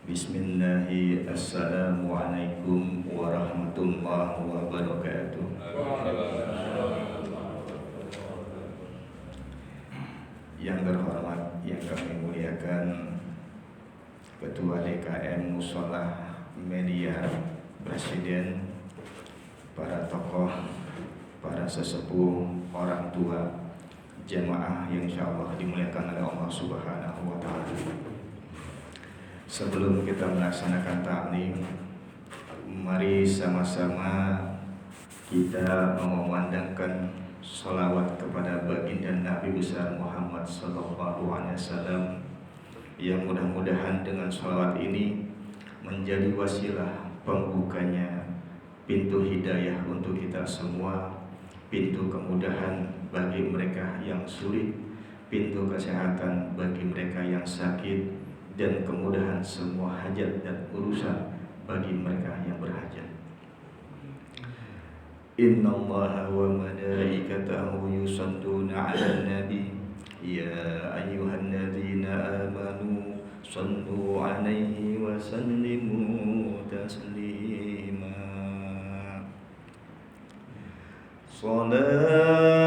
Bismillahi, Assalamualaikum warahmatullahi wabarakatuh. Yang terhormat, yang kami muliakan Ketua DKM Musholah Media, Presiden, para tokoh, para sesepuh, orang tua, jemaah yang insyaallah dimuliakan oleh Allah Subhanahu wa Ta'ala. Sebelum kita melaksanakan taklim, mari sama-sama kita mengumandangkan sholawat kepada baginda Nabi besar Muhammad sallallahu alaihi wasallam, yang mudah-mudahan dengan sholawat ini menjadi wasilah pembukanya pintu hidayah untuk kita semua, pintu kemudahan bagi mereka yang sulit, pintu kesehatan bagi mereka yang sakit, dan kemudahan semua hajat dan urusan bagi mereka yang berhajat. Innallaha wa malaikatahu yusholluna 'alan nabi ya ayyuhalladzina amanu shallu 'alaihi wa sallimu taslima. Salatullah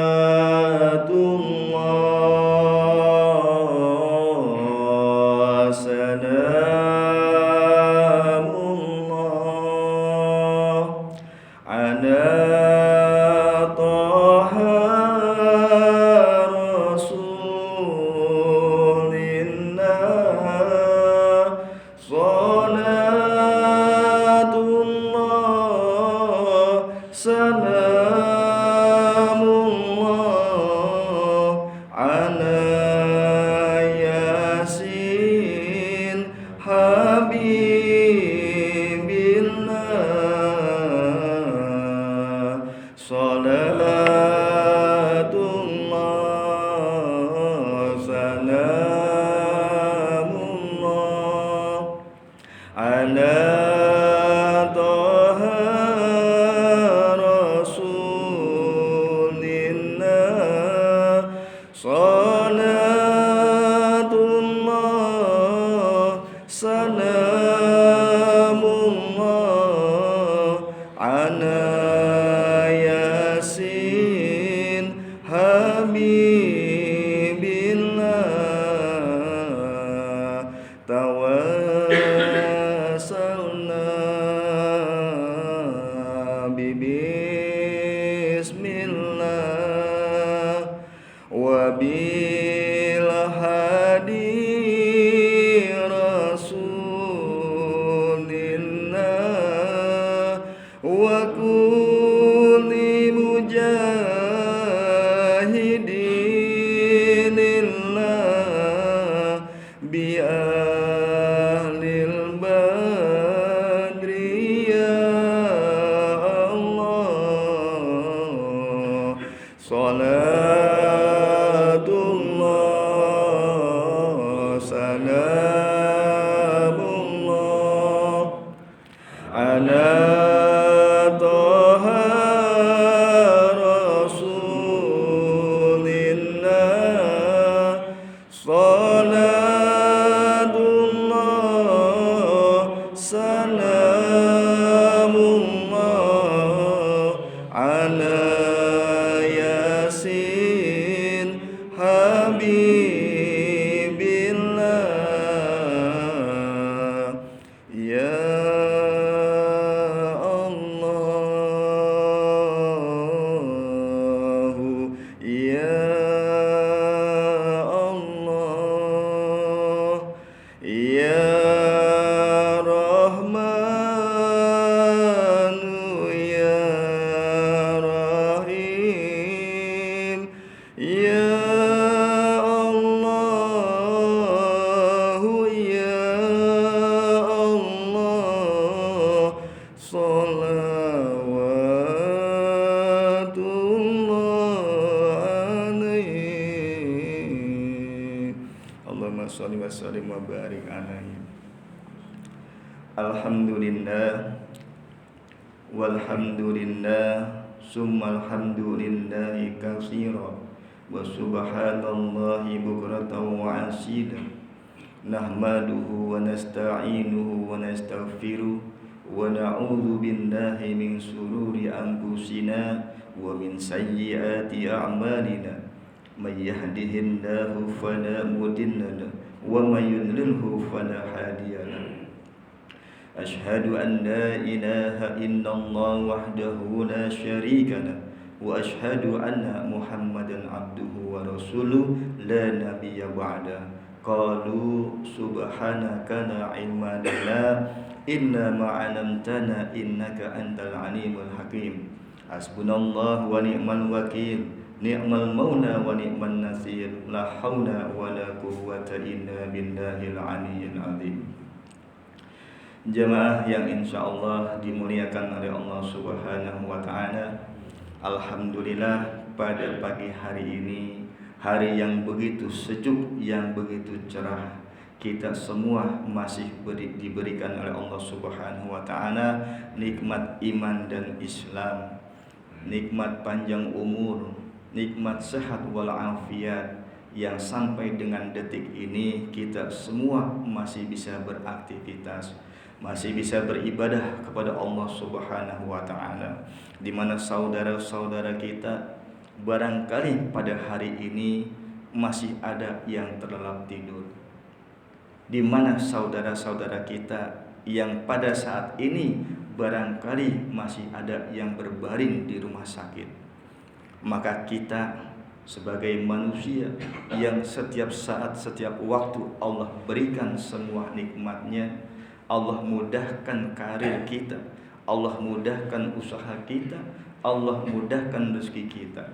Alhamdulillah walhamdulillah summa alhamdulillahi katsira wa subhanallahi bukratan wa asila nahmaduhu wa nasta'inuhu wa nastaghfiruh wa na'udzu billahi min shururi anfusina wa min sayyiati a'malina may yahdihillahu fala mudilla lahu wa may yudlilhu fala hadiya lahu. Asyhadu an la ilaha illallah wahdahu la syarika lahu wa asyhadu anna Muhammadan abduhu wa rasuluh la nabiyya ba'da. Qalu subhanaka la ilma lana illa ma 'allamtana innaka antal alimul hakim. Hasbunallahu wa ni'mal wakil, ni'mal maula wa ni'man nasir, la haula wa la quwwata illa billahil aliyyil azim. Jamaah yang insyaallah dimuliakan oleh Allah Subhanahu wa taala. Alhamdulillah pada pagi hari ini, hari yang begitu sejuk, yang begitu cerah, kita semua masih diberikan oleh Allah Subhanahu wa taala nikmat iman dan Islam, nikmat panjang umur, nikmat sehat walafiat, yang sampai dengan detik ini kita semua masih bisa beraktivitas, masih bisa beribadah kepada Allah Subhanahu wa taala. Di mana saudara-saudara kita barangkali pada hari ini masih ada yang terlelap tidur. Di mana saudara-saudara kita yang pada saat ini barangkali masih ada yang berbaring di rumah sakit. Maka kita sebagai manusia yang setiap saat, setiap waktu Allah berikan semua nikmatnya, Allah mudahkan karir kita, Allah mudahkan usaha kita, Allah mudahkan rezeki kita.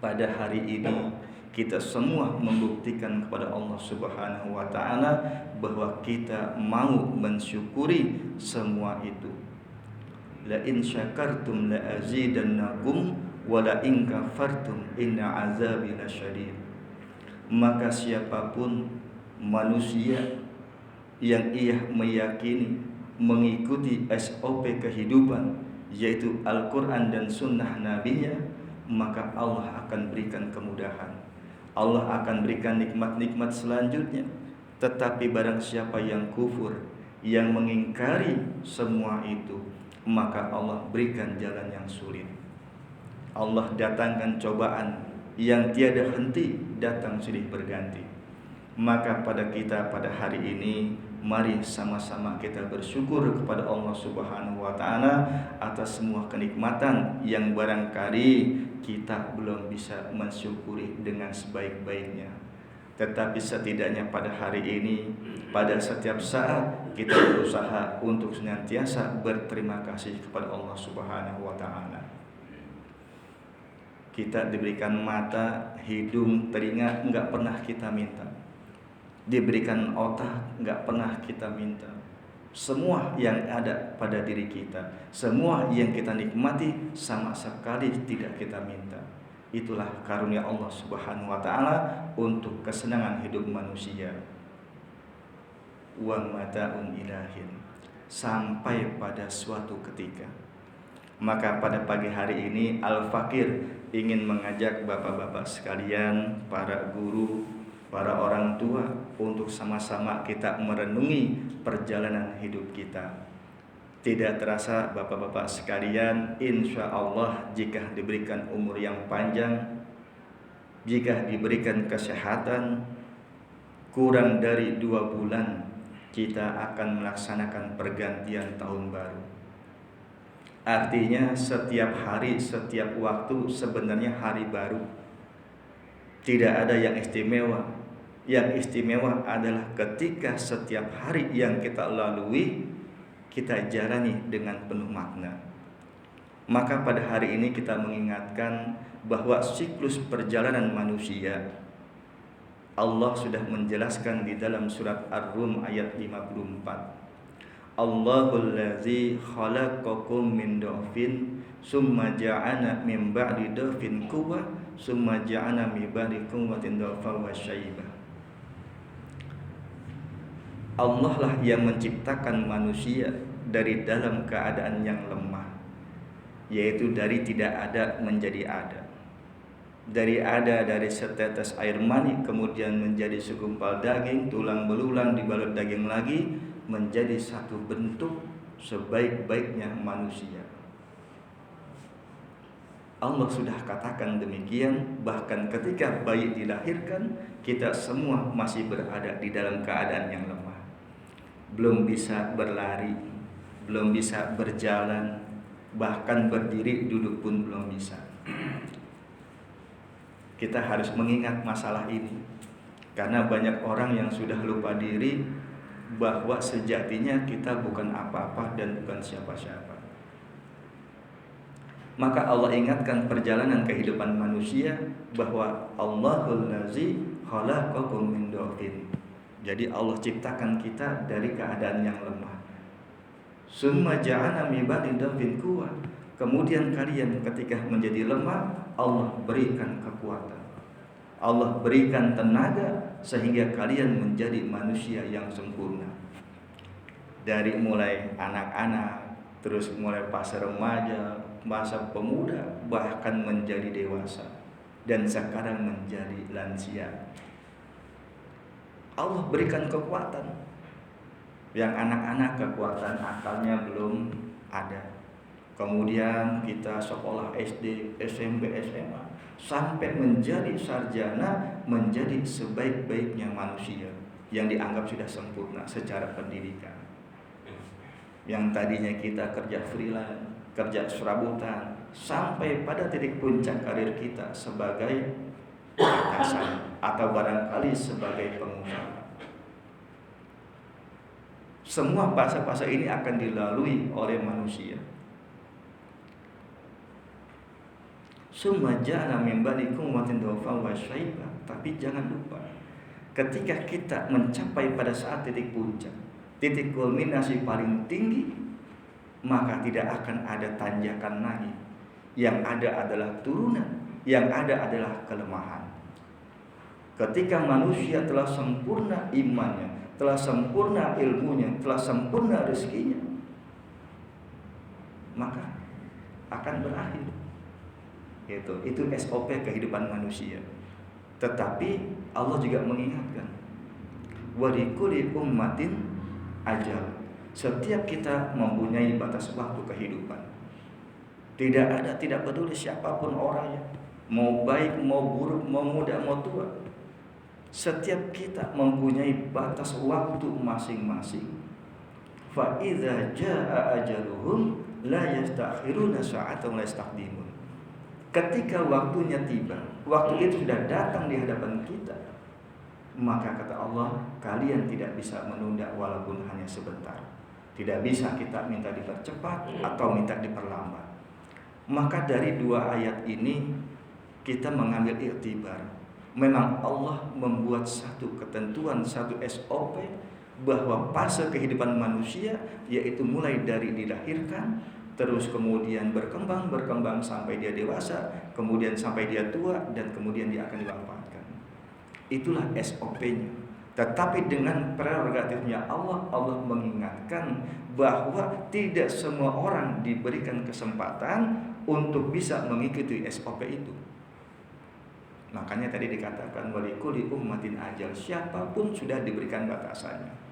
Pada hari ini kita semua membuktikan kepada Allah Subhanahu wa taala bahwa kita mau mensyukuri semua itu. La in syakartum la azidannakum wa la in kafartum inna azabi lasyadid. Maka siapapun manusia yang ia meyakini, mengikuti SOP kehidupan, yaitu Al-Quran dan Sunnah Nabinya, maka Allah akan berikan kemudahan, Allah akan berikan nikmat-nikmat selanjutnya. Tetapi barang siapa yang kufur, yang mengingkari semua itu, maka Allah berikan jalan yang sulit. Allah datangkan cobaan yang tiada henti, datang silih berganti. Maka pada kita pada hari ini, mari sama-sama kita bersyukur kepada Allah Subhanahu wa taala atas semua kenikmatan yang barangkali kita belum bisa mensyukuri dengan sebaik-baiknya. Tetapi setidaknya pada hari ini, pada setiap saat kita berusaha untuk senantiasa berterima kasih kepada Allah Subhanahu wa taala. Kita diberikan mata, hidung, telinga, enggak pernah kita minta. Diberikan otak, enggak pernah kita minta. Semua yang ada pada diri kita, semua yang kita nikmati, sama sekali tidak kita minta. Itulah karunia Allah Subhanahu wa taala untuk kesenangan hidup manusia. Wa mata'un ilahin, sampai pada suatu ketika. Maka pada pagi hari ini Al-Fakir ingin mengajak bapak-bapak sekalian, para guru, para orang tua, untuk sama-sama kita merenungi perjalanan hidup kita. Tidak terasa bapak-bapak sekalian, insya Allah jika diberikan umur yang panjang, jika diberikan kesehatan, kurang dari 2 bulan kita akan melaksanakan pergantian tahun baru. Artinya setiap hari, setiap waktu sebenarnya hari baru. Tidak ada yang istimewa. Yang istimewa adalah ketika setiap hari yang kita lalui, kita jalani dengan penuh makna. Maka pada hari ini kita mengingatkan bahwa siklus perjalanan manusia, Allah sudah menjelaskan di dalam surat Ar-Rum ayat 54. Allahul ladzi khalaqakum min dhafin summa ja'ana min ba'di dhafin quwwah summa ja'ana min ba'di quwwatin dhafan wa syaibah. Allah lah yang menciptakan manusia dari dalam keadaan yang lemah, yaitu dari tidak ada menjadi ada. dari setetes air mani kemudian menjadi segumpal daging, tulang belulang dibalut daging lagi, menjadi satu bentuk sebaik-baiknya manusia. Allah sudah katakan demikian. Bahkan ketika bayi dilahirkan, kita semua masih berada di dalam keadaan yang lemah, belum bisa berlari, belum bisa berjalan, bahkan berdiri duduk pun belum bisa. Kita harus mengingat masalah ini, karena banyak orang yang sudah lupa diri bahwa sejatinya kita bukan apa-apa dan bukan siapa-siapa. Maka Allah ingatkan perjalanan kehidupan manusia bahwa Allahul Lazi khalaqakum min dhafin. Jadi Allah ciptakan kita dari keadaan yang lemah. Summa ja'ala min ba'di dhafin quwwah. Kemudian kalian ketika menjadi lemah, Allah berikan kekuatan. Allah berikan tenaga sehingga kalian menjadi manusia yang sempurna. Dari mulai anak-anak, terus mulai fase remaja, masa pemuda, bahkan menjadi dewasa, dan sekarang menjadi lansia. Allah berikan kekuatan. Yang anak-anak kekuatan akalnya belum ada. Kemudian kita sekolah SD, SMP, SMA, sampai menjadi sarjana, menjadi sebaik-baiknya manusia yang dianggap sudah sempurna secara pendidikan. Yang tadinya kita kerja freelance, kerja serabutan, sampai pada titik puncak karir kita sebagai atasan atau barangkali sebagai pengusaha. Semua fase-fase ini akan dilalui oleh manusia. Summa ja'ala min ba'di quwwatin dha'fan wa syaiba. Tapi jangan lupa, ketika kita mencapai pada saat titik puncak, titik kulminasi paling tinggi, maka tidak akan ada tanjakan lagi. Yang ada adalah turunan, yang ada adalah kelemahan. Ketika manusia telah sempurna imannya, telah sempurna ilmunya, telah sempurna rezekinya, maka akan berakhir. Itu SOP kehidupan manusia. Tetapi Allah juga mengingatkan, wa likulli ummatin ajal. Setiap kita mempunyai batas waktu kehidupan. Tidak peduli siapapun orangnya, mau baik, mau buruk, mau muda, mau tua. Setiap kita mempunyai batas waktu masing-masing. Fa idza jaa ajaluhum la yastakhiruna sa'atan la yastaqdimun. Ketika waktunya tiba, waktu itu sudah datang di hadapan kita, maka kata Allah, kalian tidak bisa menunda walaupun hanya sebentar. Tidak bisa kita minta dipercepat atau minta diperlambat. Maka dari dua ayat ini kita mengambil iktibar. Memang Allah membuat satu ketentuan, satu SOP bahwa fase kehidupan manusia yaitu mulai dari dilahirkan, terus kemudian berkembang sampai dia dewasa, kemudian sampai dia tua, dan kemudian dia akan diwafatkan. Itulah SOP-nya. Tetapi dengan prerogatifnya Allah mengingatkan bahwa tidak semua orang diberikan kesempatan untuk bisa mengikuti SOP itu. Makanya tadi dikatakan walikulli ummatin ajal, siapapun sudah diberikan batasannya.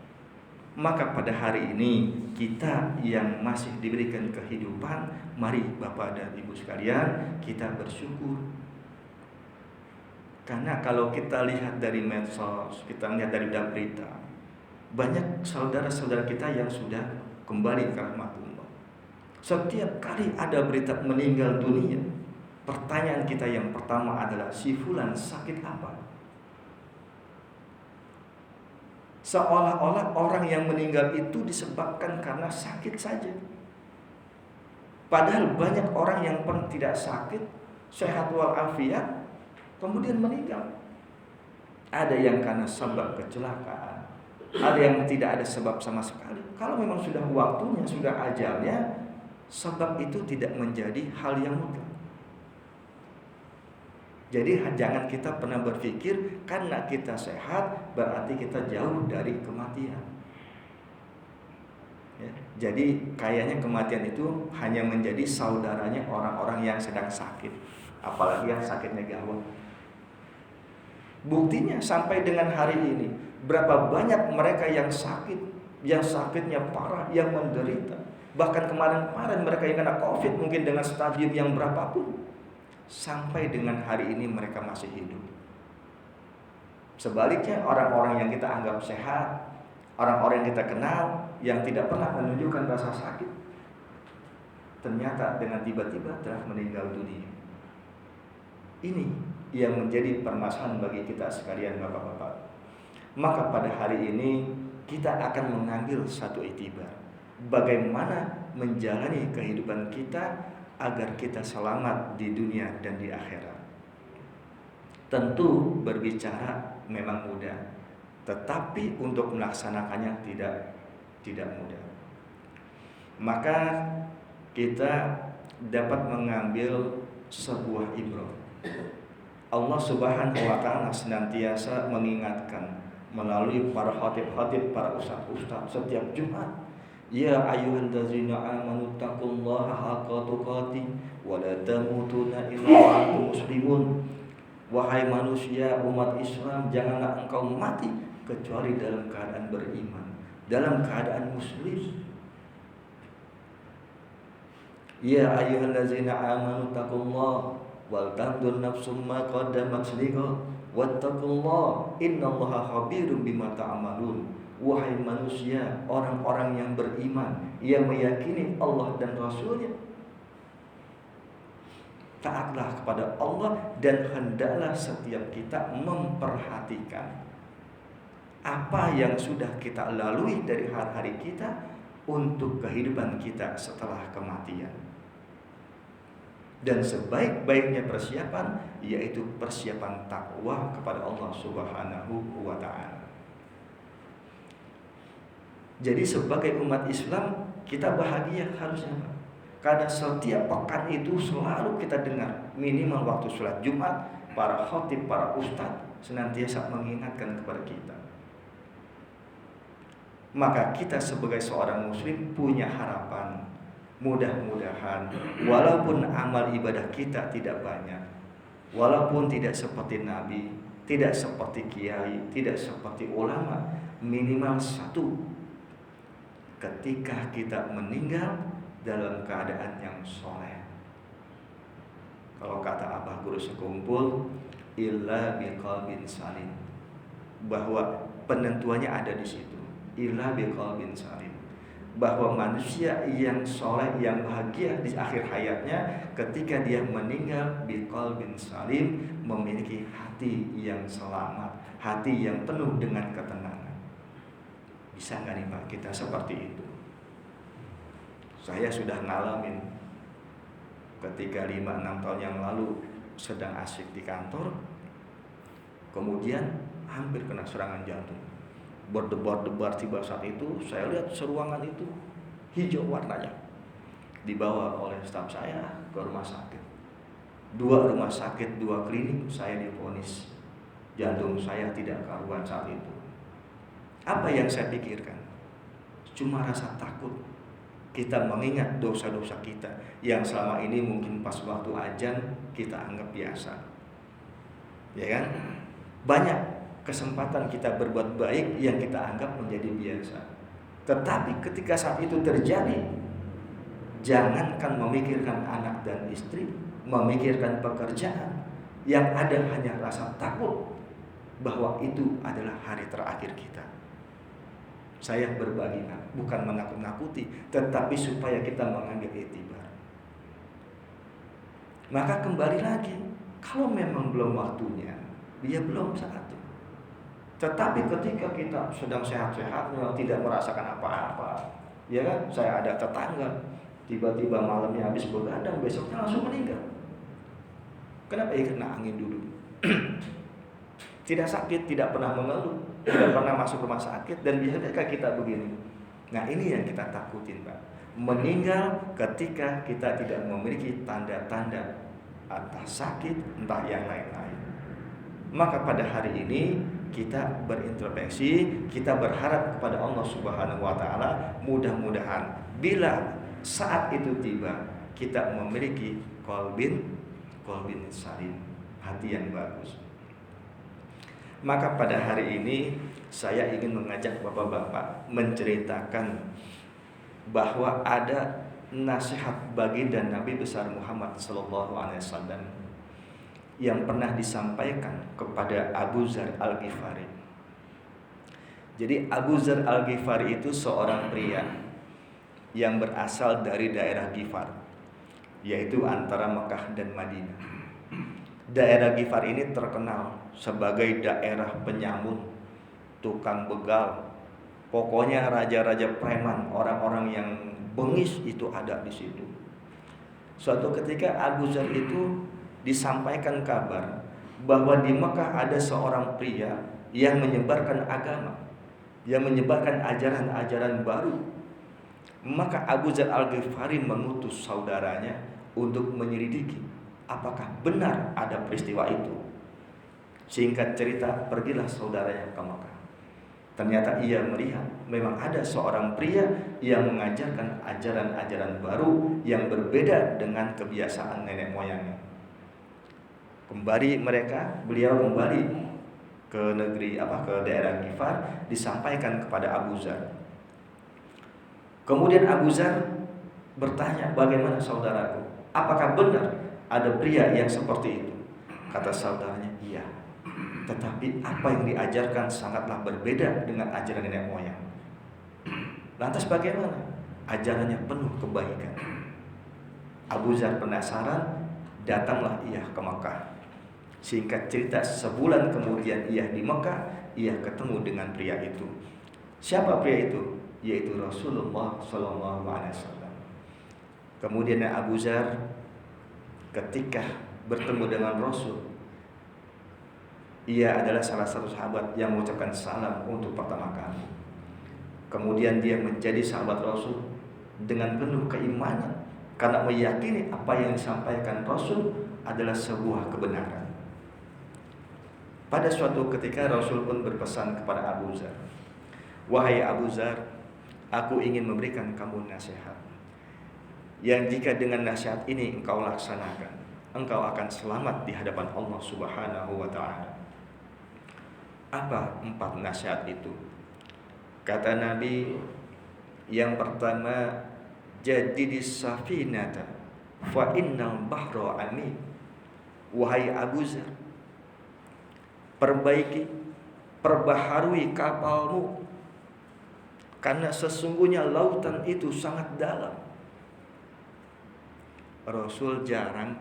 Maka pada hari ini kita yang masih diberikan kehidupan, mari Bapak dan Ibu sekalian, kita bersyukur. Karena kalau kita lihat dari medsos, kita lihat dari berita, banyak saudara-saudara kita yang sudah kembali ke rahmatullah. Setiap kali ada berita meninggal dunia, pertanyaan kita yang pertama adalah, si fulan sakit apa? Seolah-olah orang yang meninggal itu disebabkan karena sakit saja. Padahal banyak orang yang tidak sakit, sehat walafiat, kemudian meninggal. Ada yang karena sebab kecelakaan, ada yang tidak ada sebab sama sekali. Kalau memang sudah waktunya, sudah ajalnya, sebab itu tidak menjadi hal yang mutlak. Jadi jangan kita pernah berpikir karena kita sehat berarti kita jauh dari kematian. Ya, jadi kayaknya kematian itu hanya menjadi saudaranya orang-orang yang sedang sakit. apalagi yang sakitnya gawat. Buktinya sampai dengan hari ini, berapa banyak mereka yang sakit, yang sakitnya parah, yang menderita. Bahkan kemarin-kemarin mereka yang kena COVID mungkin dengan stadium yang berapapun, sampai dengan hari ini mereka masih hidup. Sebaliknya orang-orang yang kita anggap sehat, orang-orang yang kita kenal, yang tidak pernah menunjukkan rasa sakit, ternyata dengan tiba-tiba telah meninggal dunia. Ini yang menjadi permasalahan bagi kita sekalian Bapak-bapak. Maka pada hari ini kita akan mengambil satu iktibar, bagaimana menjalani kehidupan kita agar kita selamat di dunia dan di akhirat. Tentu berbicara memang mudah, tetapi untuk melaksanakannya tidak mudah. Maka kita dapat mengambil sebuah ibrah. Allah Subhanahu wa Ta'ala senantiasa mengingatkan melalui para khatib-khatib, para ustaz-ustaz setiap Jumat, ya ayyuhallazina amanu taqullaha haqqa tuqatih wa la tamutunna illa wa antum muslimun. Wahai manusia umat Islam, janganlah engkau mati kecuali dalam keadaan beriman, dalam keadaan muslim. Ya ayyuhallazina amanu taqullaha wal tanzur nafsum ma qaddamat lighad wattaqullah innallaha khabirum bima ta'malun. Wahai manusia, orang-orang yang beriman, yang meyakini Allah dan Rasulnya, taatlah kepada Allah dan hendaklah setiap kita memperhatikan apa yang sudah kita lalui dari hari-hari kita untuk kehidupan kita setelah kematian. Dan sebaik-baiknya persiapan yaitu persiapan takwa kepada Allah Subhanahu wa Ta'ala. Jadi sebagai umat Islam kita bahagia harusnya, Pak. Karena setiap pekan itu selalu kita dengar, minimal waktu sholat Jumat, para khatib, para ustadz senantiasa mengingatkan kepada kita. Maka kita sebagai seorang muslim punya harapan, mudah-mudahan walaupun amal ibadah kita tidak banyak, walaupun tidak seperti Nabi, tidak seperti kiai, tidak seperti ulama, minimal satu, ketika kita meninggal dalam keadaan yang soleh. Kalau kata Abah Guru Sekumpul, illa biqalbin salim, bahwa penentuannya ada di situ. Illa biqalbin salim, bahwa manusia yang soleh, yang bahagia di akhir hayatnya ketika dia meninggal biqalbin salim, memiliki hati yang selamat, hati yang penuh dengan ketenangan. Bisa nggak nih Pak kita seperti itu? Saya sudah ngalamin ketika 5-6 tahun yang lalu sedang asyik di kantor, kemudian hampir kena serangan jantung, berdebar-debar. Tiba saat itu saya lihat seruangan itu hijau warnanya, dibawa oleh staf saya ke rumah sakit. 2 rumah sakit, 2 klinik, saya divonis jantung saya tidak karuan saat itu. Apa yang saya pikirkan? Cuma rasa takut. Kita mengingat dosa-dosa kita yang selama ini mungkin pas waktu azan kita anggap biasa, ya kan? Banyak kesempatan kita berbuat baik yang kita anggap menjadi biasa. Tetapi ketika saat itu terjadi, jangankan memikirkan anak dan istri, memikirkan pekerjaan, yang ada hanya rasa takut bahwa itu adalah hari terakhir kita. Saya berbagi, bukan menakut-nakuti, tetapi supaya kita mengambil iktibar. Maka kembali lagi, kalau memang belum waktunya, dia belum saatnya. Tetapi ketika kita sedang sehat-sehatnya, tidak merasakan apa-apa, ya kan? Saya ada tetangga, tiba-tiba malamnya habis begadang, besoknya langsung meninggal. Kenapa? Kena angin dulu. Tidak sakit, tidak pernah mengeluh, tidak pernah masuk rumah sakit, dan biasanya kita begini. Nah ini yang kita takutin Pak, meninggal ketika kita tidak memiliki tanda-tanda entah sakit, entah yang lain-lain. Maka pada hari ini kita berintrospeksi, kita berharap kepada Allah Subhanahu wa Ta'ala, mudah-mudahan bila saat itu tiba kita memiliki qalbin qalbin salim, hati yang bagus. Maka pada hari ini saya ingin mengajak bapak-bapak menceritakan bahwa ada nasihat baginda Nabi besar Muhammad SAW yang pernah disampaikan kepada Abu Dzar Al-Ghifari. Jadi Abu Dzar Al-Ghifari itu seorang pria yang berasal dari daerah Ghifar, yaitu antara Mekah dan Madinah. Daerah Ghifar ini terkenal sebagai daerah penyamun, tukang begal, pokoknya raja-raja preman, orang-orang yang bengis itu ada di situ. Suatu ketika Abu Dzar itu disampaikan kabar bahwa di Mekah ada seorang pria yang menyebarkan agama, yang menyebarkan ajaran-ajaran baru. Maka Abu Dzar Al-Ghifari mengutus saudaranya untuk menyelidiki apakah benar ada peristiwa itu. Singkat cerita, pergilah saudaranya ke Mekah. Ternyata ia melihat memang ada seorang pria yang mengajarkan ajaran-ajaran baru yang berbeda dengan kebiasaan nenek moyangnya. Beliau kembali ke ke daerah Ghifar, disampaikan kepada Abu Dzar. Kemudian Abu Dzar bertanya, bagaimana saudaraku? Apakah benar ada pria yang seperti itu? Kata saudaranya, iya. Tetapi apa yang diajarkan sangatlah berbeda dengan ajaran nenek moyang. Lantas bagaimana? Ajarannya penuh kebaikan. Abu Dzar penasaran, datanglah ia ke Mekah. Singkat cerita, sebulan kemudian ia di Mekah, ia ketemu dengan pria itu. Siapa pria itu? Yaitu Rasulullah SAW. Kemudian Abu Dzar ketika bertemu dengan Rasul, ia adalah salah satu sahabat yang mengucapkan salam untuk pertama kali. Kemudian dia menjadi sahabat Rasul dengan penuh keimanan, karena meyakini apa yang disampaikan Rasul adalah sebuah kebenaran. Pada suatu ketika Rasul pun berpesan kepada Abu Dzar, wahai Abu Dzar, aku ingin memberikan kamu nasihat, yang jika dengan nasihat ini engkau laksanakan, engkau akan selamat di hadapan Allah Subhanahu wa ta'ala. Apa 4 nasihat itu? Kata Nabi, yang pertama, jadidis safinata fa innal bahra amin. Wahai Abu Dzar, perbaharui kapalmu, karena sesungguhnya lautan itu sangat dalam. Rasul jarang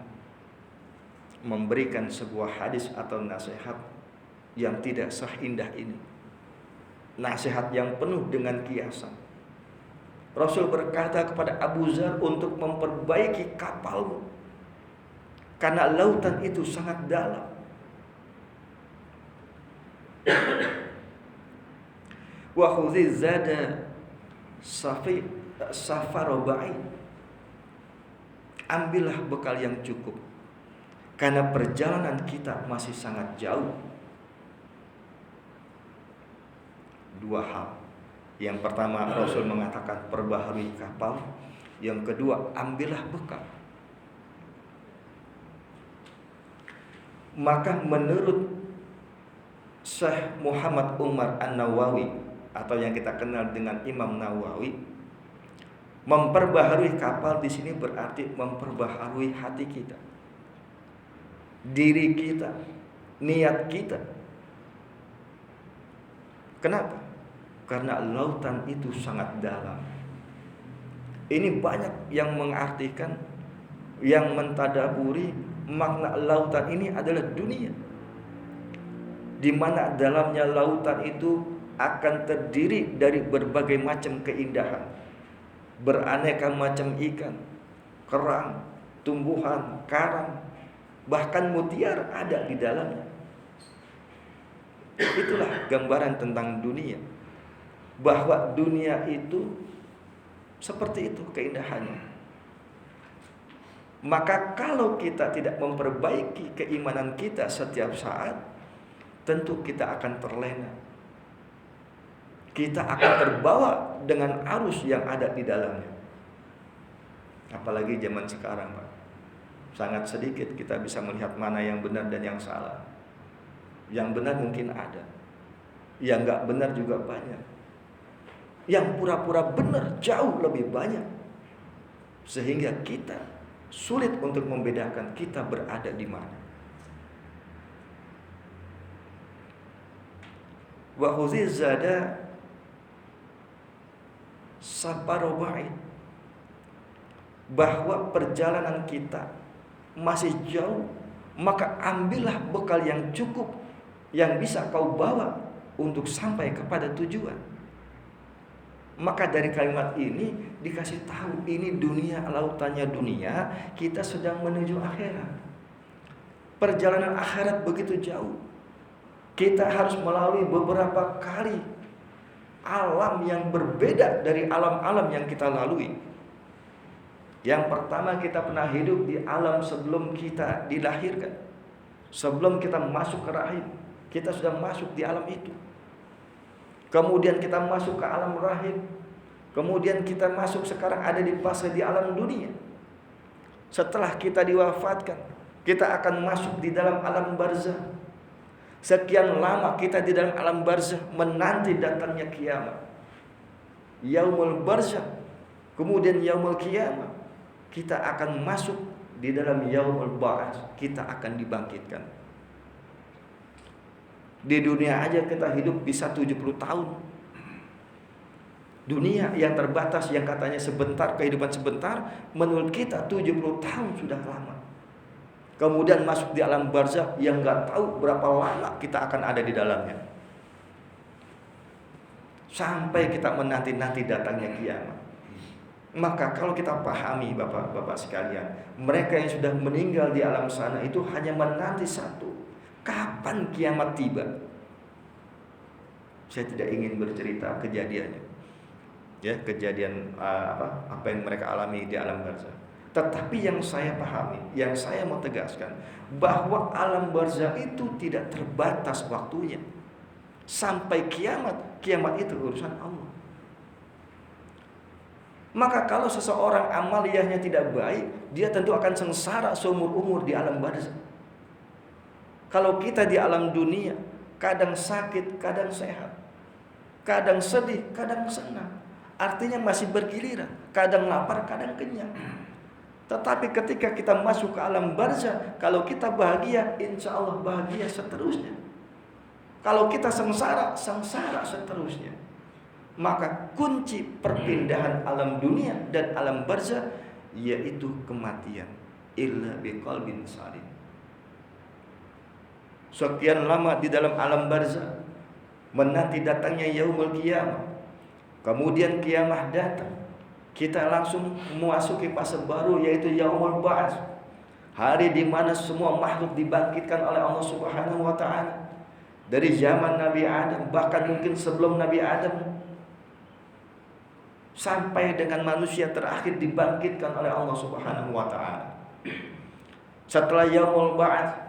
memberikan sebuah hadis atau nasihat yang tidak seindah ini. Nasihat yang penuh dengan kiasan. Rasul berkata kepada Abu Dzar untuk memperbaiki kapalmu, karena lautan itu sangat dalam. Wa khudhiz zada safaro ba'id. Ambillah bekal yang cukup, karena perjalanan kita masih sangat jauh. 2 hal. Yang pertama, Rasul mengatakan perbaharui kapal. Yang kedua, ambillah bekal. Maka menurut Syekh Muhammad Umar An-Nawawi, atau yang kita kenal dengan Imam Nawawi, memperbaharui kapal di sini berarti memperbaharui hati kita, diri kita, niat kita. Kenapa? Karena lautan itu sangat dalam. Ini banyak yang mengartikan, yang mentadaburi makna lautan ini adalah dunia, di mana dalamnya lautan itu akan terdiri dari berbagai macam keindahan, beraneka macam ikan, kerang, tumbuhan, karang, bahkan mutiara ada di dalamnya. Itulah gambaran tentang dunia, bahwa dunia itu seperti itu keindahannya. Maka kalau kita tidak memperbaiki keimanan kita setiap saat, tentu kita akan terlena. Kita akan terbawa dengan arus yang ada di dalamnya. Apalagi zaman sekarang, Pak. Sangat sedikit kita bisa melihat mana yang benar dan yang salah. Yang benar mungkin ada, yang nggak benar juga banyak. Yang pura-pura benar jauh lebih banyak. Sehingga kita sulit untuk membedakan kita berada di mana. Wa huziz zada sabaru ba'id, bahwa perjalanan kita masih jauh, maka ambillah bekal yang cukup yang bisa kau bawa untuk sampai kepada tujuan. Maka dari kalimat ini dikasih tahu, ini dunia, lautannya dunia, kita sedang menuju akhirat. Perjalanan akhirat begitu jauh. Kita harus melalui beberapa kali alam yang berbeda dari alam-alam yang kita lalui. Yang pertama, kita pernah hidup di alam sebelum kita dilahirkan. Sebelum kita masuk ke rahim, kita sudah masuk di alam itu. Kemudian kita masuk ke alam rahim. Kemudian kita masuk sekarang ada di fase di alam dunia. Setelah kita diwafatkan, kita akan masuk di dalam alam barzah. Sekian lama kita di dalam alam barzah menanti datangnya kiamat. Yaumul barzah, kemudian yaumul kiamat. Kita akan masuk di dalam yaumul ba'ats, kita akan dibangkitkan. Di dunia aja kita hidup bisa 70 tahun. Dunia yang terbatas, yang katanya sebentar, kehidupan sebentar, menurut kita 70 tahun sudah lama. Kemudian masuk di alam barzah yang gak tahu berapa lama kita akan ada di dalamnya. Sampai kita menanti-nanti datangnya kiamat. Maka kalau kita pahami bapak-bapak sekalian, mereka yang sudah meninggal di alam sana itu hanya menanti satu, kapan kiamat tiba. Saya tidak ingin bercerita kejadiannya, ya, kejadian apa yang mereka alami di alam barzah. Tetapi yang saya pahami, yang saya mau tegaskan, bahwa alam barzah itu tidak terbatas waktunya. Sampai kiamat, kiamat itu urusan Allah. Maka kalau seseorang amaliyahnya tidak baik, dia tentu akan sengsara seumur-umur di alam barzah. Kalau kita di alam dunia, kadang sakit, kadang sehat, kadang sedih, kadang senang, artinya masih bergiliran, kadang lapar, kadang kenyang. Tetapi ketika kita masuk ke alam barzah, kalau kita bahagia, insya Allah bahagia seterusnya. Kalau kita sengsara, sengsara seterusnya. Maka kunci perpindahan alam dunia dan alam barzah yaitu kematian. Illa biqalbin salim. Sekian lama di dalam alam barzah menanti datangnya yaumul qiyamah. Kemudian kiamah datang, kita langsung memasuki fase baru yaitu yaumul ba'ats. Hari di mana semua makhluk dibangkitkan oleh Allah Subhanahu wa taala. Dari zaman Nabi Adam, bahkan mungkin sebelum Nabi Adam, sampai dengan manusia terakhir dibangkitkan oleh Allah Subhanahu wa taala. Setelah yaumul ba'ats,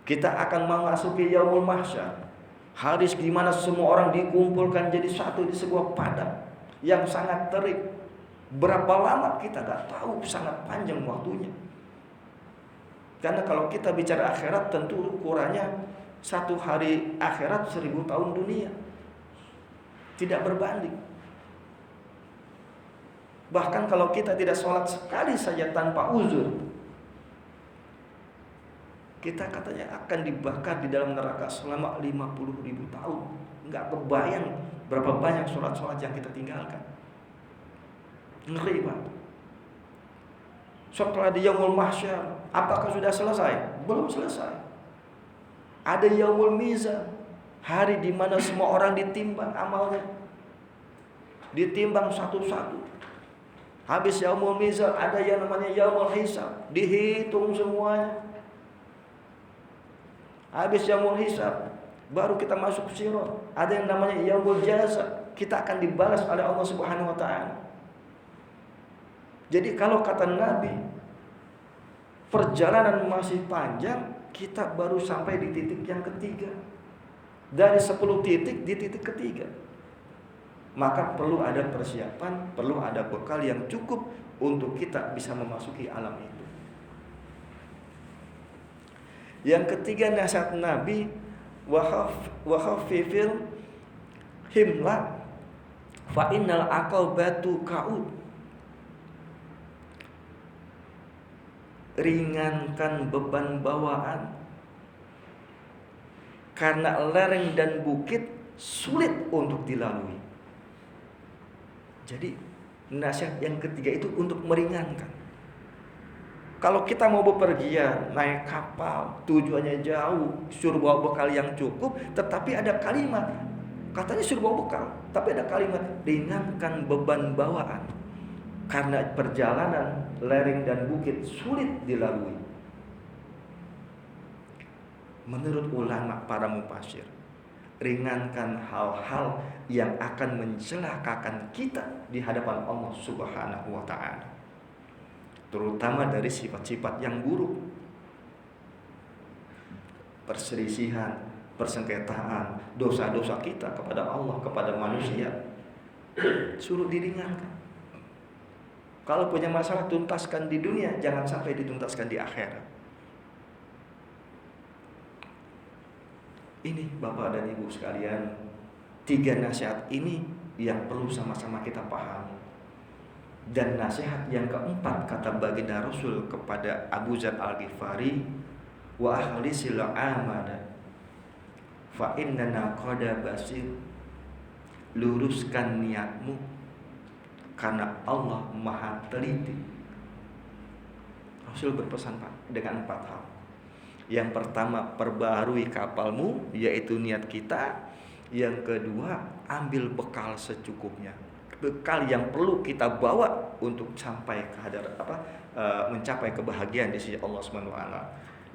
kita akan memasuki yaumul mahsyar. Hari di mana semua orang dikumpulkan jadi satu di sebuah padang yang sangat terik. Berapa lama kita gak tahu, sangat panjang waktunya. Karena kalau kita bicara akhirat, tentu ukurannya satu hari akhirat 1000 tahun dunia. Tidak berbanding. Bahkan kalau kita tidak sholat sekali saja tanpa uzur, kita katanya akan dibakar di dalam neraka selama 50.000 tahun. Nggak kebayang berapa banyak sholat-sholat yang kita tinggalkan. Ngeri Pak. Setelah di yaumul mahsyar, apakah sudah selesai? Belum selesai. Ada yaumul mizan, hari di mana semua orang ditimbang amalnya, ditimbang satu-satu. Habis yaumul mizan ada yang namanya yaumul hisab, dihitung semuanya. Habis yaumul hisab baru kita masuk sirat. Ada yang namanya yaumul jaza, kita akan dibalas oleh Allah Subhanahu wa taala. Jadi kalau kata Nabi, perjalanan masih panjang, kita baru sampai di titik yang ketiga. Dari 10 titik di titik ketiga. Maka perlu ada persiapan, perlu ada bekal yang cukup untuk kita bisa memasuki alam itu. Yang ketiga nasihat Nabi, wakhafifil himla fa innal aqabatu ka'ud. Ringankan beban bawaan, karena lereng dan bukit sulit untuk dilalui. Jadi nasihat yang ketiga itu untuk meringankan. Kalau kita mau bepergian, naik kapal, tujuannya jauh, suruh bawa bekal yang cukup, tetapi ada kalimat, katanya suruh bawa bekal, tapi ada kalimat, ringankan beban bawaan, karena perjalanan lereng dan bukit sulit dilalui. Menurut ulama para mufasir, ringankan hal-hal yang akan mencelakakan kita di hadapan Allah Subhanahu wa ta'ala, terutama dari sifat-sifat yang buruk, perselisihan, persengketaan, dosa-dosa kita kepada Allah, kepada manusia, suruh diringankan. Kalau punya masalah tuntaskan di dunia, jangan sampai dituntaskan di akhirat. Ini Bapak dan Ibu sekalian, 3 nasihat ini yang perlu sama-sama kita pahami. Dan nasihat yang keempat, kata baginda Rasul kepada Abu Dzar Al-Ghifari, wa akhlisil amala fa innana qad basir. Luruskan niatmu karena Allah Maha teliti. Rasul berpesan Pak dengan 4 hal. Yang pertama, perbarui kapalmu, yaitu niat kita. Yang kedua, ambil bekal secukupnya, bekal yang perlu kita bawa untuk sampai ke mencapai kebahagiaan di sisi Allah Subhanahu wa ta'ala.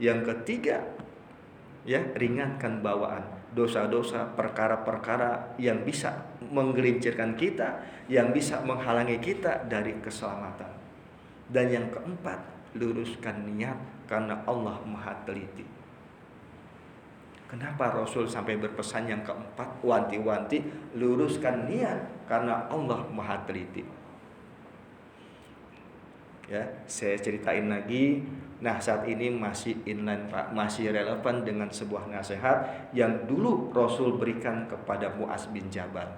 Yang ketiga, ya, ringankan bawaan, dosa-dosa, perkara-perkara yang bisa menggelincirkan kita, yang bisa menghalangi kita dari keselamatan. Dan yang keempat, luruskan niat karena Allah Maha teliti. Kenapa Rasul sampai berpesan yang keempat, wanti-wanti, luruskan niat karena Allah Maha teliti. Ya, saya ceritain lagi. Nah, saat ini masih inline Pak, masih relevan dengan sebuah nasihat yang dulu Rasul berikan kepada Mu'adz bin Jabal.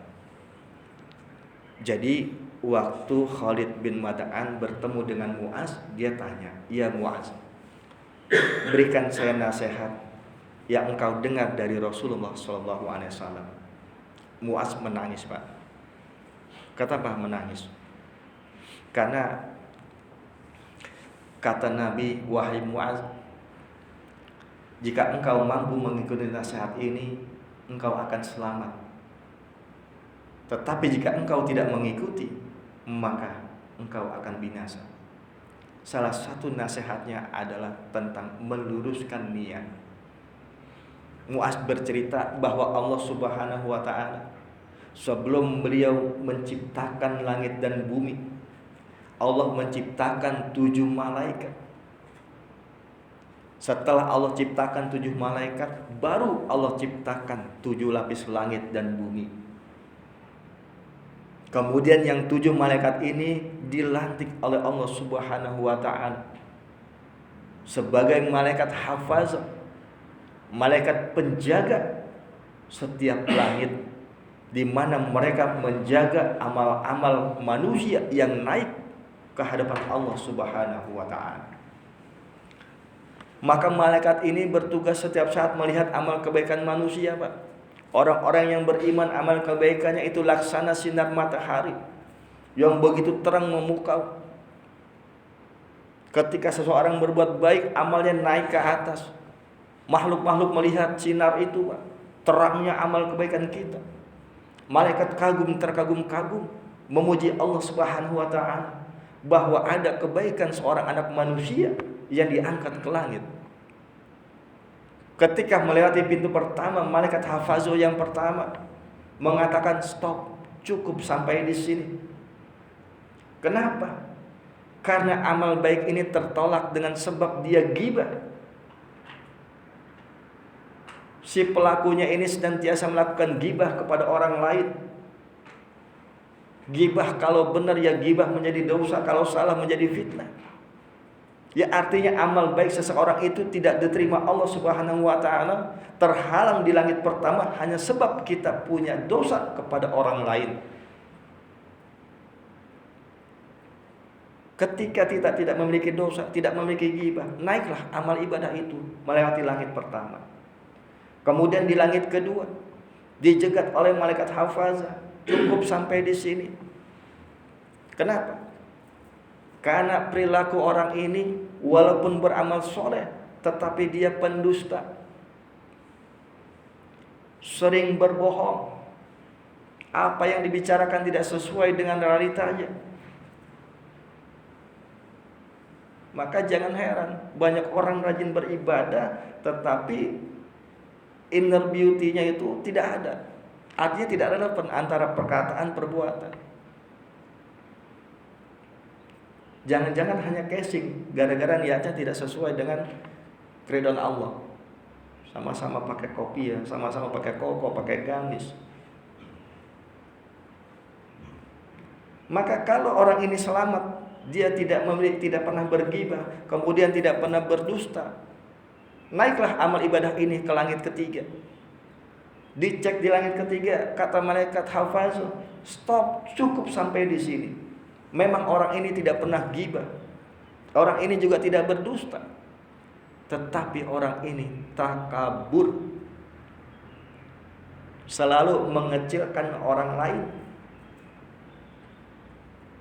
Jadi waktu Khalid bin Mad'an bertemu dengan Mu'adz, dia tanya, "Ya Mu'adz, berikan saya nasihat yang engkau dengar dari Rasulullah SAW." Mu'adz menangis Pak. Kata Pak menangis? Karena kata Nabi, "Wahai Mu'adz, jika engkau mampu mengikuti nasihat ini, engkau akan selamat. Tetapi jika engkau tidak mengikuti, maka engkau akan binasa." Salah satu nasihatnya adalah tentang meluruskan niat. Mu'adz bercerita bahwa Allah Subhanahu wa ta'ala sebelum beliau menciptakan langit dan bumi, Allah menciptakan 7 malaikat. Setelah Allah ciptakan 7 malaikat, baru Allah ciptakan 7 lapis langit dan bumi. Kemudian yang 7 malaikat ini dilantik oleh Allah Subhanahu wa ta'ala sebagai malaikat hafaz, malaikat penjaga setiap langit, di mana mereka menjaga amal-amal manusia yang naik ke hadapan Allah Subhanahu wa ta'ala. Maka malaikat ini bertugas setiap saat melihat amal kebaikan manusia, Pak. Orang-orang yang beriman, amal kebaikannya itu laksana sinar matahari yang begitu terang memukau. Ketika seseorang berbuat baik, amalnya naik ke atas. Makhluk-makhluk melihat sinar itu, Pak, terangnya amal kebaikan kita. Malaikat terkagum-kagum memuji Allah Subhanahu wa ta'ala bahwa ada kebaikan seorang anak manusia yang diangkat ke langit. Ketika melewati pintu pertama, malaikat hafazo yang pertama mengatakan, "Stop, cukup sampai di sini." Kenapa? Karena amal baik ini tertolak dengan sebab dia ghibah. Si pelakunya ini senantiasa melakukan ghibah kepada orang lain. Ghibah kalau benar ya ghibah menjadi dosa, kalau salah menjadi fitnah. Ya artinya amal baik seseorang itu tidak diterima Allah Subhanahu wa taala, terhalang di langit pertama hanya sebab kita punya dosa kepada orang lain. Ketika kita tidak memiliki dosa, tidak memiliki ghibah, naiklah amal ibadah itu melewati langit pertama. Kemudian di langit kedua dijegat oleh malaikat hafazah, cukup sampai di sini. Kenapa? Karena perilaku orang ini walaupun beramal soleh, tetapi dia pendusta, sering berbohong, apa yang dibicarakan tidak sesuai dengan realitanya. Maka jangan heran banyak orang rajin beribadah, tetapi inner beauty-nya itu tidak ada. Artinya tidak relevan antara perkataan perbuatan. Jangan-jangan hanya casing, gara-gara niatnya tidak sesuai dengan keridhaan Allah. Sama-sama pakai kopiah, sama-sama pakai koko, pakai gamis. Maka kalau orang ini selamat, dia tidak pernah berghibah, kemudian tidak pernah berdusta, naiklah amal ibadah ini ke langit ketiga. Dicek di langit ketiga, kata malaikat hafazah, stop, cukup sampai di sini. Memang orang ini tidak pernah ghibah, orang ini juga tidak berdusta, tetapi orang ini takabur, selalu mengecilkan orang lain,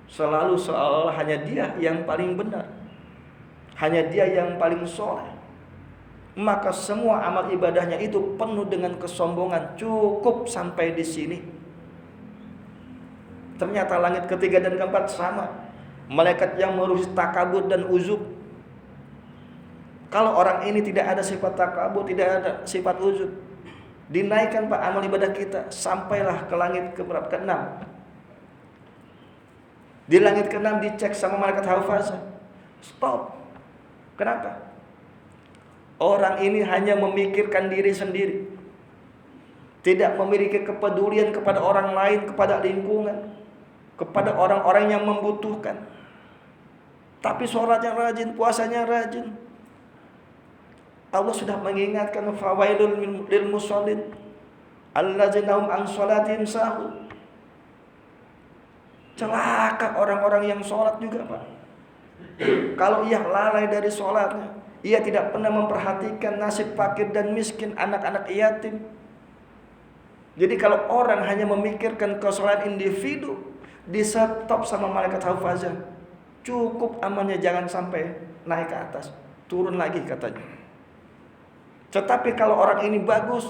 selalu seolah hanya dia yang paling benar, hanya dia yang paling soleh. Maka semua amal ibadahnya itu penuh dengan kesombongan, cukup sampai di sini. Ternyata langit ketiga dan keempat sama, malaikat yang mengurus takabur dan uzub. Kalau orang ini tidak ada sifat takabur, tidak ada sifat uzub, dinaikkan Pak amal ibadah kita sampailah ke langit ke-6. Di langit ke-6 dicek sama malaikat hafazah, stop. Kenapa? Orang ini hanya memikirkan diri sendiri, tidak memiliki kepedulian kepada orang lain, kepada lingkungan, kepada orang-orang yang membutuhkan. Tapi sholatnya rajin, puasanya rajin. Allah sudah mengingatkan, fawailul lil musallin allazina hum an sholatihim sahun. Celaka orang-orang yang sholat juga, Pak. Kalau ia lalai dari sholatnya, ia tidak pernah memperhatikan nasib fakir dan miskin, anak-anak yatim. Jadi kalau orang hanya memikirkan kesalahan individu, di stop sama malaikat hafazah, cukup amalnya, jangan sampai naik ke atas, turun lagi katanya. Tetapi kalau orang ini bagus,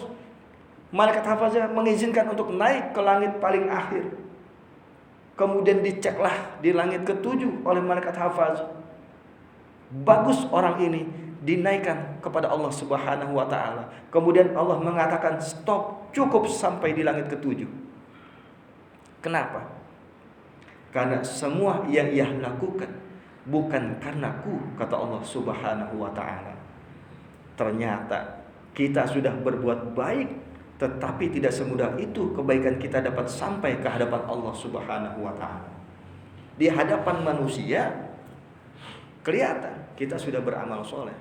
malaikat hafazah mengizinkan untuk naik ke langit paling akhir. Kemudian diceklah di langit ke-7 oleh malaikat hafazah. Bagus orang ini, dinaikkan kepada Allah Subhanahu wa taala. Kemudian Allah mengatakan stop, cukup sampai di langit ke-7. Kenapa? Karena semua yang ia lakukan bukan karenaku, kata Allah Subhanahu wa taala. Ternyata kita sudah berbuat baik, tetapi tidak semudah itu kebaikan kita dapat sampai ke hadapan Allah Subhanahu wa taala. Di hadapan manusia kelihatan kita sudah beramal soleh,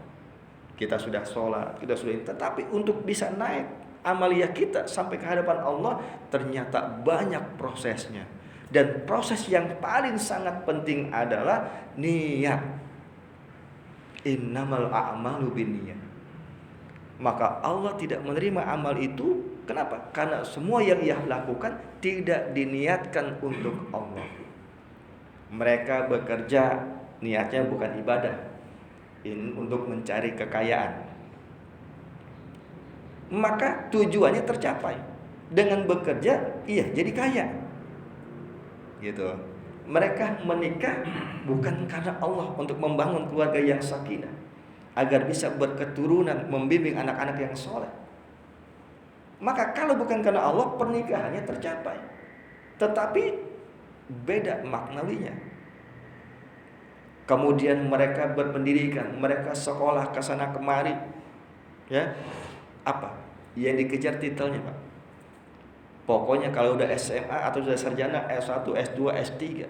kita sudah sholat, kita sudah, tetapi untuk bisa naik amalia kita sampai ke hadapan Allah, ternyata banyak prosesnya. Dan proses yang paling sangat penting adalah niat. Innamal a'malu binniyat. Maka Allah tidak menerima amal itu. Kenapa? Karena semua yang ia lakukan tidak diniatkan untuk Allah. Mereka bekerja, niatnya bukan ibadah, untuk mencari kekayaan. Maka tujuannya tercapai. Dengan bekerja, iya jadi kaya. Gitu. Mereka menikah bukan karena Allah, untuk membangun keluarga yang sakinah, agar bisa berketurunan, membimbing anak-anak yang soleh. Maka kalau bukan karena Allah, pernikahannya tercapai, tetapi beda maknawinya. Kemudian mereka berpendidikan, mereka sekolah ke sana kemari, ya. Apa yang dikejar titelnya, Pak? Pokoknya kalau udah SMA atau sudah sarjana S1, S2, S3,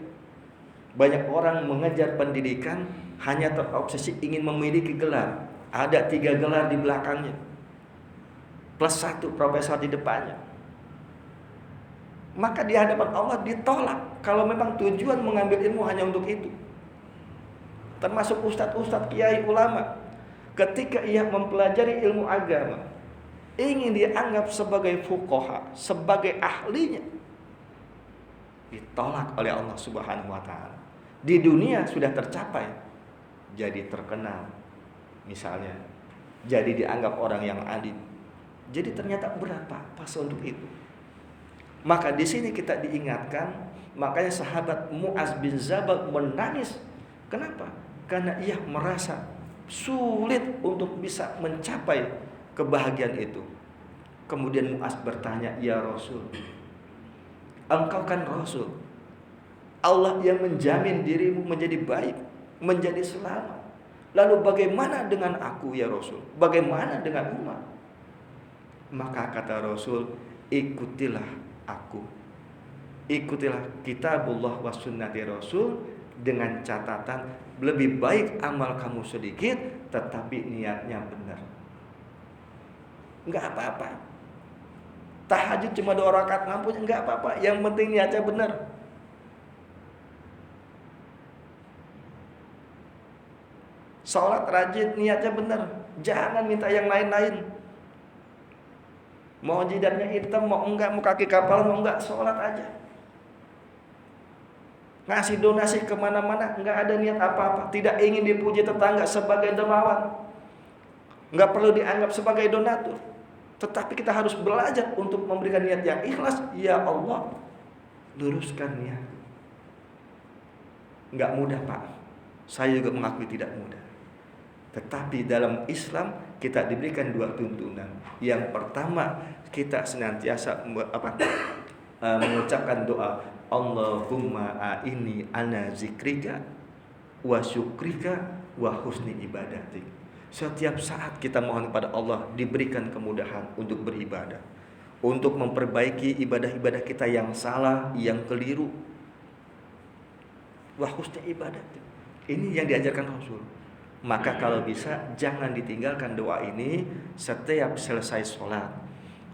Banyak orang mengejar pendidikan hanya terobsesi ingin memiliki gelar. Ada 3 gelar di belakangnya, plus 1 profesor di depannya. Maka di hadapan Allah ditolak kalau memang tujuan mengambil ilmu hanya untuk itu. Termasuk ustadz-ustadz, kiai, ulama, ketika ia mempelajari ilmu agama, ingin dianggap sebagai fuqaha, sebagai ahlinya, ditolak oleh Allah Subhanahu wa taala. Di dunia sudah tercapai, jadi terkenal, misalnya, jadi dianggap orang yang alim. Jadi ternyata berat Pak pas untuk itu. Maka di sini kita diingatkan, makanya sahabat Mu'az bin Jabal menangis. Kenapa? Karena ia merasa sulit untuk bisa mencapai kebahagiaan itu. Kemudian Mu'az bertanya, "Ya Rasul, engkau kan Rasul. Allah yang menjamin dirimu menjadi baik, menjadi selamat. Lalu bagaimana dengan aku ya Rasul? Bagaimana dengan umat?" Maka kata Rasul, "Ikutilah aku. Ikutilah kitabullah wa sunnati Rasul, dengan catatan lebih baik amal kamu sedikit tetapi niatnya benar." Enggak apa-apa. Tahajud cuma 2 rakaat mampu, enggak apa-apa. Yang penting niatnya benar. Sholat rajin, niatnya benar. Jangan minta yang lain-lain. Mau jidatnya hitam, mau enggak, mau kaki kapal, mau enggak, sholat aja. Ngasih donasi kemana-mana, enggak ada niat apa-apa. Tidak ingin dipuji tetangga sebagai dermawan, enggak perlu dianggap sebagai donatur. Tetapi kita harus belajar untuk memberikan niat yang ikhlas. Ya Allah, luruskan niat. Enggak mudah Pak, saya juga mengakui tidak mudah. Tetapi dalam Islam kita diberikan 2 tuntunan. Yang pertama, kita senantiasa mengucapkan doa, Allahumma a'inni ala zikrika wa syukrika wa husni ibadatik. Setiap saat kita mohon kepada Allah diberikan kemudahan untuk beribadah, untuk memperbaiki ibadah-ibadah kita yang salah, yang keliru. Wa husni ibadatik. Ini yang diajarkan Rasul. Maka kalau bisa jangan ditinggalkan doa ini setiap selesai sholat.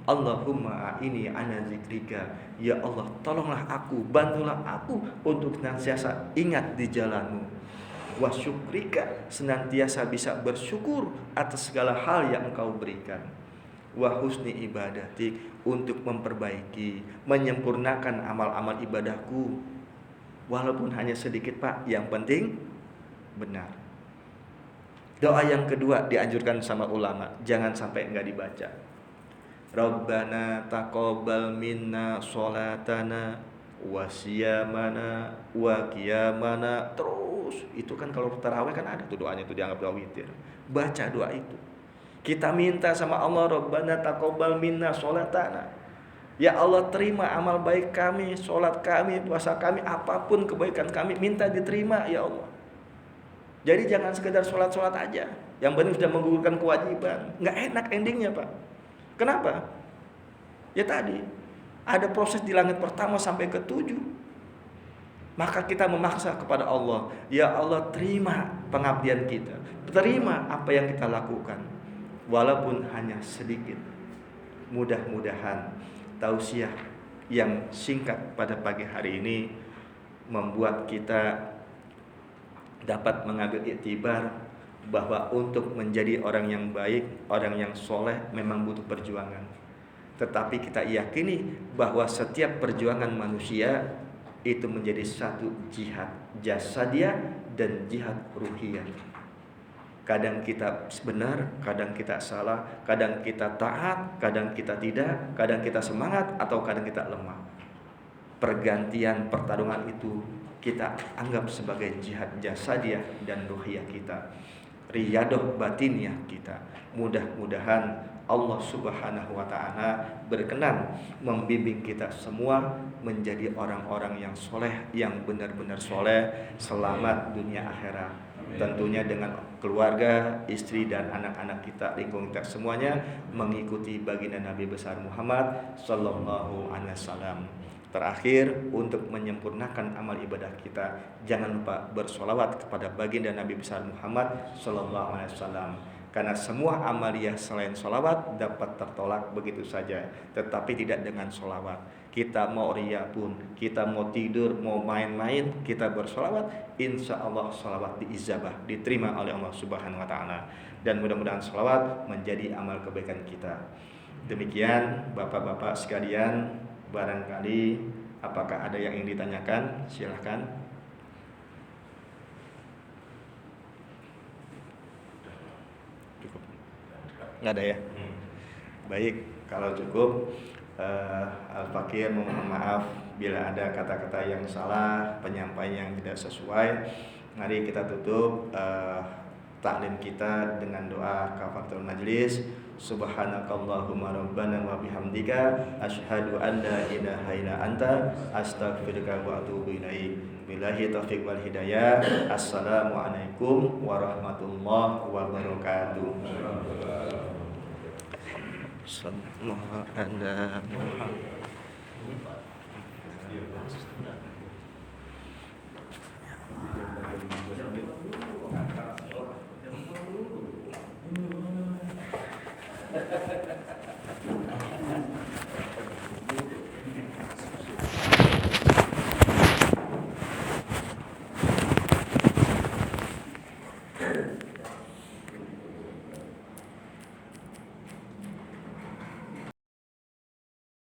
Allahumma a'inni ala zikrika. Ya Allah, tolonglah aku, bantulah aku untuk senantiasa ingat di jalanmu. Wa syukrika, senantiasa bisa bersyukur atas segala hal yang engkau berikan. Wa husni ibadatik, untuk memperbaiki, menyempurnakan amal-amal ibadahku. Walaupun hanya sedikit Pak, yang penting benar. Doa yang kedua dianjurkan sama ulama, jangan sampai enggak dibaca. Rabbana taqabbal minna sholatana wa siyamana wa qiyamana. Terus itu kan kalau tarawih kan ada tuh doanya, itu dianggap doa witir. Baca doa itu. Kita minta sama Allah, Rabbana taqabbal minna sholatana. Ya Allah, terima amal baik kami, sholat kami, puasa kami, apapun kebaikan kami, minta diterima ya Allah. Jadi jangan sekedar sholat-sholat aja, yang penting sudah menggugurkan kewajiban. Nggak enak endingnya Pak. Kenapa? Ya tadi, ada proses di langit pertama sampai ke-7. Maka kita memaksa kepada Allah, ya Allah, terima pengabdian kita, terima apa yang kita lakukan, walaupun hanya sedikit. Mudah-mudahan tausiah yang singkat pada pagi hari ini membuat kita dapat mengambil iktibar bahwa untuk menjadi orang yang baik, orang yang soleh memang butuh perjuangan. Tetapi kita yakini bahwa setiap perjuangan manusia itu menjadi satu jihad jasadiah dan jihad ruhiyah. Kadang kita benar, kadang kita salah, kadang kita taat, kadang kita tidak, kadang kita semangat atau kadang kita lemah. Pergantian pertarungan itu kita anggap sebagai jihad jasadiah dan ruhiyah kita, riyadah batiniah kita. Mudah-mudahan Allah Subhanahu wa taala berkenan membimbing kita semua menjadi orang-orang yang soleh, yang benar-benar soleh, selamat dunia akhirat. Tentunya dengan keluarga, istri dan anak-anak kita, lingkungan kita semuanya mengikuti baginda Nabi besar Muhammad sallallahu alaihi wasallam. Terakhir, untuk menyempurnakan amal ibadah kita, jangan lupa bersolawat kepada baginda Nabi besar Muhammad Sallallahu Alaihi Wasallam. Karena semua amaliyah selain solawat dapat tertolak begitu saja, tetapi tidak dengan solawat. Kita mau riya pun, kita mau tidur, mau main-main, kita bersolawat, insya Allah solawat diijabah, diterima oleh Allah Subhanahu Wa Taala. Dan mudah-mudahan solawat menjadi amal kebaikan kita. Demikian bapak-bapak sekalian, barangkali apakah ada yang ingin ditanyakan? Silahkan. Cukup? Nggak ada ya? Baik, kalau cukup, Al-Fakir mohon maaf bila ada kata-kata yang salah, penyampaian yang tidak sesuai. Mari kita tutup taklim kita dengan doa kafaratul majlis. Subhanakallahumma rabbana wa bihamdika asyhadu an la ilaha illa anta astaghfiruka wa atubu ilaik. Billahi taufiq wal hidayah. Assalamualaikum warahmatullahi wabarakatuh. Sallallahu ala Muhammad.